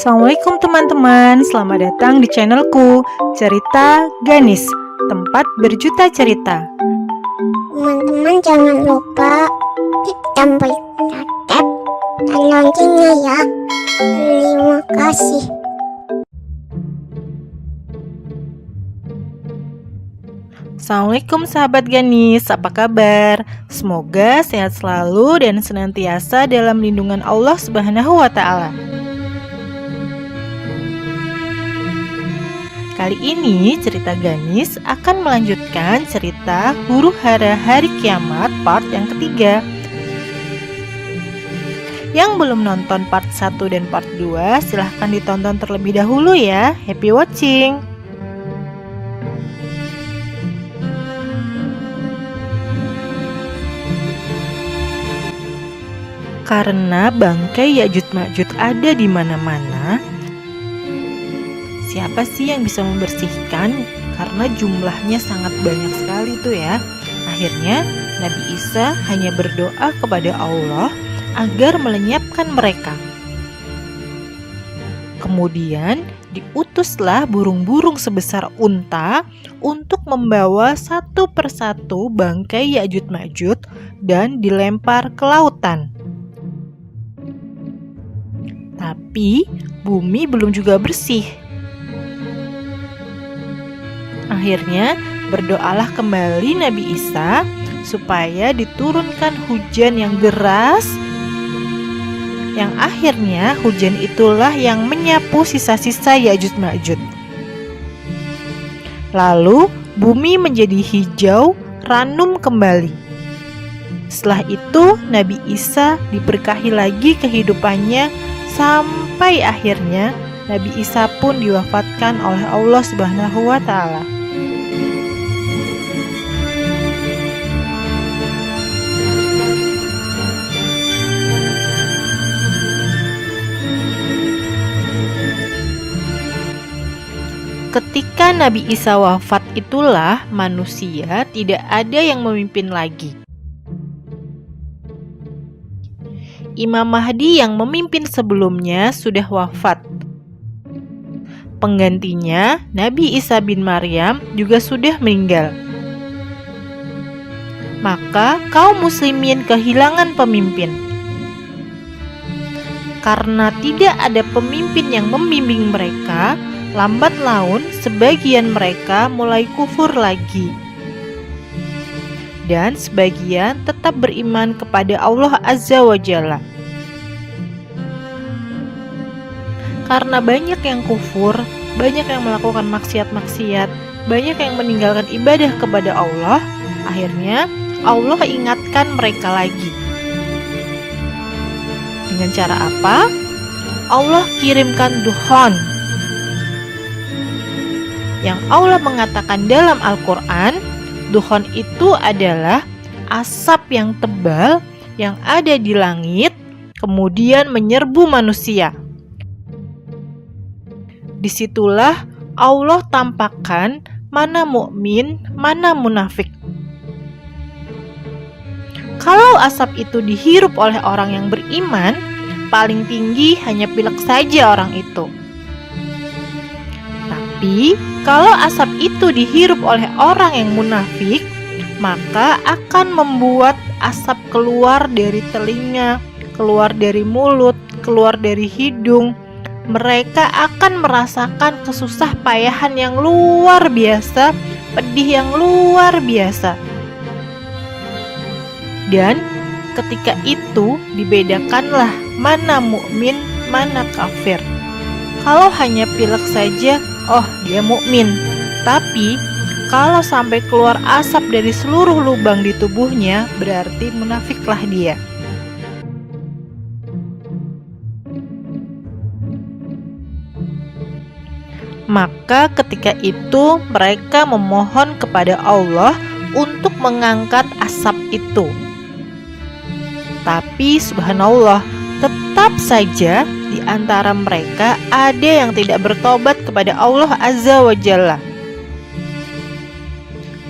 Assalamualaikum teman-teman, selamat datang di channelku Cerita Ganis, tempat berjuta cerita. Teman-teman jangan lupa klik tombol subscribe dan loncengnya ya. Terima kasih. Assalamualaikum sahabat Ganis, apa kabar? Semoga sehat selalu dan senantiasa dalam lindungan Allah Subhanahu wa Ta'ala. Kali ini cerita Ganis akan melanjutkan cerita Huru Hara Hari Kiamat part yang ketiga. Yang belum nonton part 1 dan part 2 silahkan ditonton terlebih dahulu ya. Happy watching. Karena bangkai Ya'juj Ma'juj ada di mana-mana, siapa sih yang bisa membersihkan? Karena jumlahnya sangat banyak sekali tuh ya. Akhirnya Nabi Isa hanya berdoa kepada Allah agar melenyapkan mereka. Kemudian diutuslah burung-burung sebesar unta untuk membawa satu persatu bangkai Ya'juj Ma'juj dan dilempar ke lautan. Tapi bumi belum juga bersih. Akhirnya berdoalah kembali Nabi Isa supaya diturunkan hujan yang deras, yang akhirnya hujan itulah yang menyapu sisa-sisa Ya'juj Ma'juj. Lalu bumi menjadi hijau, ranum kembali. Setelah itu Nabi Isa diberkahi lagi kehidupannya sampai akhirnya Nabi Isa pun diwafatkan oleh Allah Subhanahu wa Ta'ala. Ketika Nabi Isa wafat itulah manusia tidak ada yang memimpin lagi. Imam Mahdi yang memimpin sebelumnya sudah wafat. Penggantinya Nabi Isa bin Maryam juga sudah meninggal. Maka kaum muslimin kehilangan pemimpin. Karena tidak ada pemimpin yang membimbing mereka, lambat laun sebagian mereka mulai kufur lagi. Dan sebagian tetap beriman kepada Allah Azza wa Jalla. Karena banyak yang kufur, banyak yang melakukan maksiat-maksiat, banyak yang meninggalkan ibadah kepada Allah, akhirnya Allah ingatkan mereka lagi. Dengan cara apa? Allah kirimkan dukhon. Yang Allah mengatakan dalam Al-Quran, dukhon itu adalah asap yang tebal yang ada di langit, kemudian menyerbu manusia. Disitulah Allah tampakkan mana mukmin, mana munafik. Kalau asap itu dihirup oleh orang yang beriman, paling tinggi hanya pilek saja orang itu. Tapi kalau asap itu dihirup oleh orang yang munafik, maka akan membuat asap keluar dari telinga, keluar dari mulut, keluar dari hidung. Mereka akan merasakan kesusah payahan yang luar biasa, pedih yang luar biasa. Dan ketika itu dibedakanlah mana mukmin, mana kafir. Kalau hanya pilek saja, oh dia mukmin. Tapi kalau sampai keluar asap dari seluruh lubang di tubuhnya, berarti munafiklah dia. Maka ketika itu mereka memohon kepada Allah untuk mengangkat asap itu. Tapi subhanallah, tetap saja di antara mereka ada yang tidak bertobat kepada Allah Azza wa Jalla.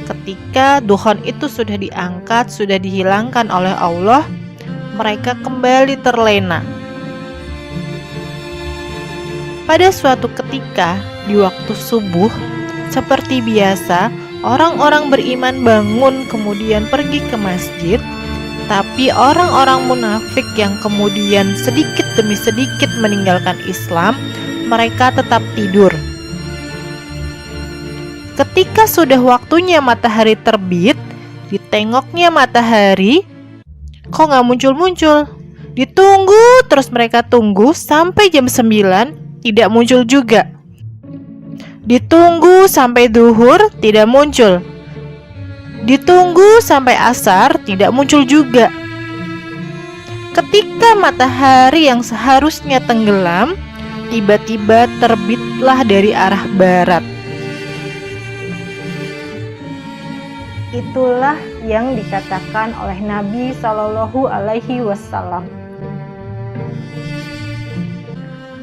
Ketika dukhon itu sudah diangkat, sudah dihilangkan oleh Allah, mereka kembali terlena. Pada suatu ketika di waktu subuh, seperti biasa, orang-orang beriman bangun kemudian pergi ke masjid. Tapi orang-orang munafik yang kemudian sedikit demi sedikit meninggalkan Islam, mereka tetap tidur. Ketika sudah waktunya matahari terbit, ditengoknya matahari, kok nggak muncul-muncul? Ditunggu terus, mereka tunggu sampai jam 9, tidak muncul juga. Ditunggu sampai duhur, tidak muncul. Ditunggu sampai asar, tidak muncul juga. Ketika matahari yang seharusnya tenggelam, tiba-tiba terbitlah dari arah barat. Itulah yang dikatakan oleh Nabi Shallallahu Alaihi Wasallam.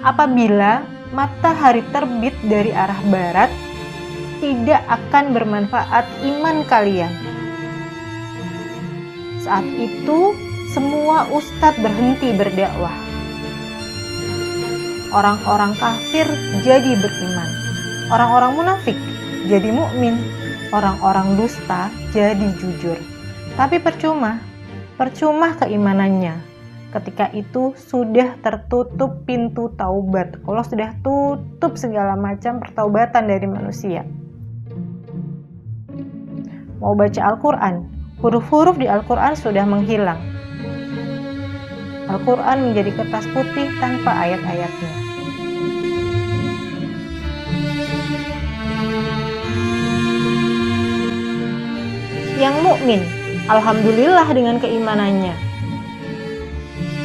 Apabila matahari terbit dari arah barat, tidak akan bermanfaat iman kalian. Saat itu semua ustadz berhenti berdakwah. Orang-orang kafir jadi beriman, orang-orang munafik jadi mukmin, orang-orang dusta jadi jujur. Tapi percuma keimanannya. Ketika itu sudah tertutup pintu taubat. Allah sudah tutup segala macam pertaubatan dari manusia. Mau baca Al-Quran, huruf-huruf di Al-Quran sudah menghilang. Al-Quran menjadi kertas putih tanpa ayat-ayatnya. Yang mukmin, alhamdulillah dengan keimanannya.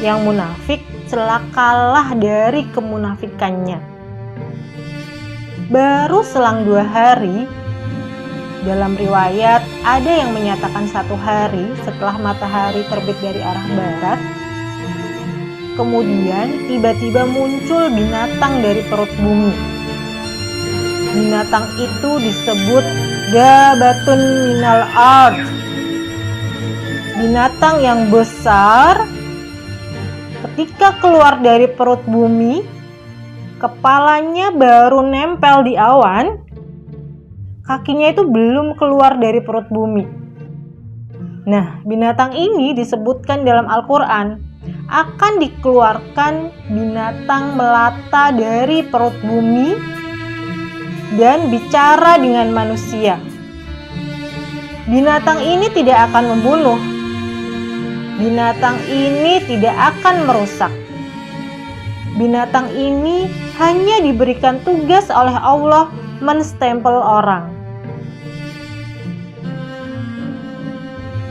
Yang munafik, celakalah dari kemunafikannya. Baru selang 2 hari, dalam riwayat ada yang menyatakan 1 hari setelah matahari terbit dari arah barat, kemudian tiba-tiba muncul binatang dari perut bumi. Binatang itu disebut Dabatun minal ard. Binatang yang besar, ketika keluar dari perut bumi, kepalanya baru nempel di awan, kakinya itu belum keluar dari perut bumi. Nah, binatang ini disebutkan dalam Al-Quran akan dikeluarkan binatang melata dari perut bumi dan bicara dengan manusia. Binatang ini tidak akan membunuh. Binatang ini tidak akan merusak. Binatang ini hanya diberikan tugas oleh Allah menstempel orang.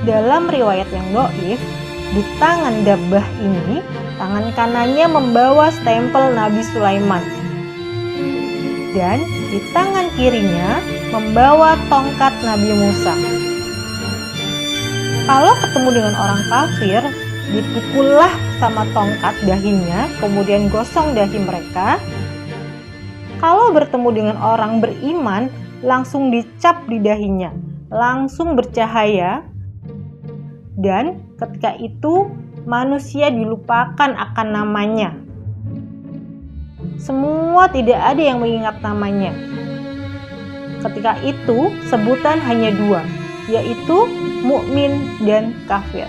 Dalam riwayat yang dhaif, di tangan Dabbah ini, tangan kanannya membawa stempel Nabi Sulaiman. Dan di tangan kirinya membawa tongkat Nabi Musa. Kalau ketemu dengan orang kafir, dipukullah sama tongkat dahinya, kemudian gosong dahi mereka. Kalau bertemu dengan orang beriman, langsung dicap di dahinya, langsung bercahaya. Dan ketika itu manusia dilupakan akan namanya. Semua tidak ada yang mengingat namanya. Ketika itu sebutan hanya 2, yaitu mukmin dan kafir.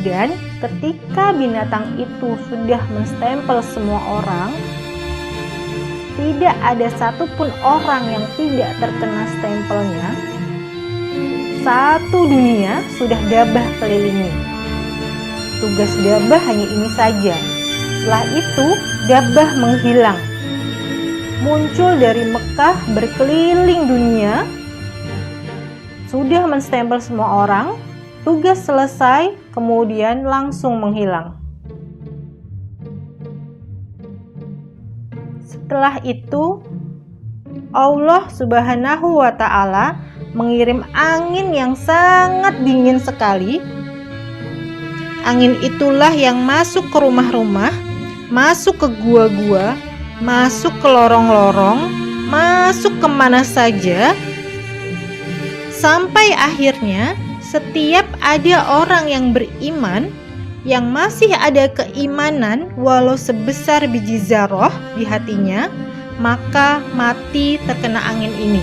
Dan ketika binatang itu sudah menstempel semua orang, tidak ada satupun orang yang tidak terkena stempelnya. Satu dunia sudah Dabbah kelilingi. Tugas Dabbah hanya ini saja. Setelah itu Dabbah menghilang, muncul dari Mekah berkeliling dunia, sudah menstempel semua orang. Tugas selesai, kemudian langsung menghilang. Setelah itu, Allah Subhanahu wa Ta'ala mengirim angin yang sangat dingin sekali. Angin itulah yang masuk ke rumah-rumah, masuk ke gua-gua, masuk ke lorong-lorong, masuk kemana saja, sampai akhirnya setiap ada orang yang beriman, yang masih ada keimanan walau sebesar biji zarah di hatinya, maka mati terkena angin ini.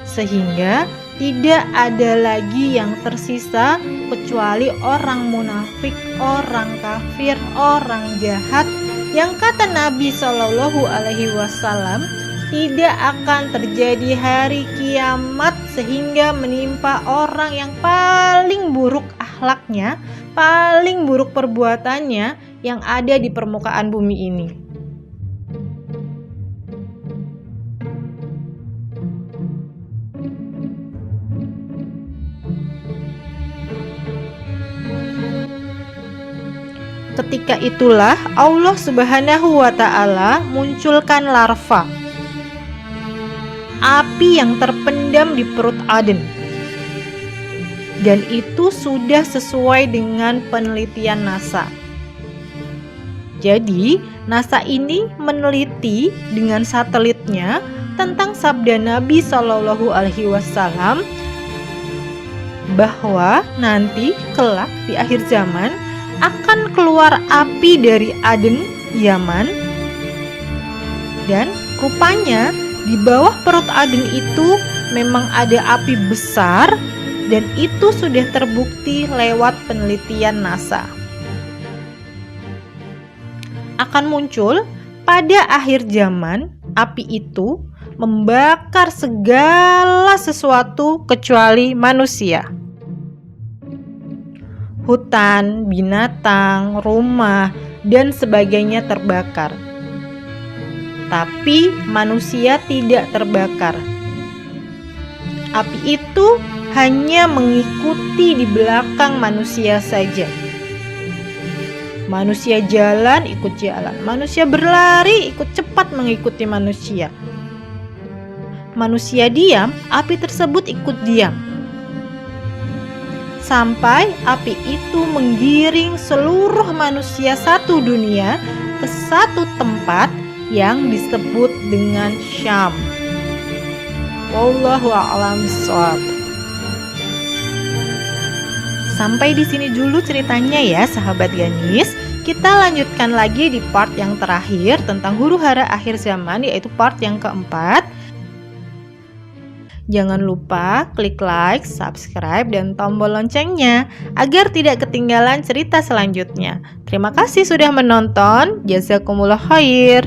Sehingga tidak ada lagi yang tersisa kecuali orang munafik, orang kafir, orang jahat, yang kata Nabi Shallallahu Alaihi Wasallam tidak akan terjadi hari kiamat sehingga menimpa orang yang paling buruk akhlaknya, paling buruk perbuatannya yang ada di permukaan bumi ini. Ketika itulah Allah Subhanahu wa Ta'ala munculkan larva api yang terpendam di perut Aden. Dan itu sudah sesuai dengan penelitian NASA. Jadi, NASA ini meneliti dengan satelitnya tentang sabda Nabi Shallallahu Alaihi Wasallam bahwa nanti kelak di akhir zaman akan keluar api dari Aden, Yaman, dan rupanya di bawah perut Aden itu memang ada api besar, dan itu sudah terbukti lewat penelitian NASA. Akan muncul pada akhir zaman, api itu membakar segala sesuatu kecuali manusia. Hutan, binatang, rumah, dan sebagainya terbakar. Tapi manusia tidak terbakar. Api itu hanya mengikuti di belakang manusia saja. Manusia jalan, ikut jalan. Manusia berlari, ikut cepat mengikuti manusia. Manusia diam, api tersebut ikut diam. Sampai api itu menggiring seluruh manusia satu dunia ke satu tempat yang disebut dengan Syam. Wallahu a'lam bishawab. Sampai di sini dulu ceritanya ya sahabat Ganis. Kita lanjutkan lagi di part yang terakhir tentang huru-hara akhir zaman, yaitu part yang keempat. Jangan lupa klik like, subscribe, dan tombol loncengnya agar tidak ketinggalan cerita selanjutnya. Terima kasih sudah menonton. Jazakumullah khair.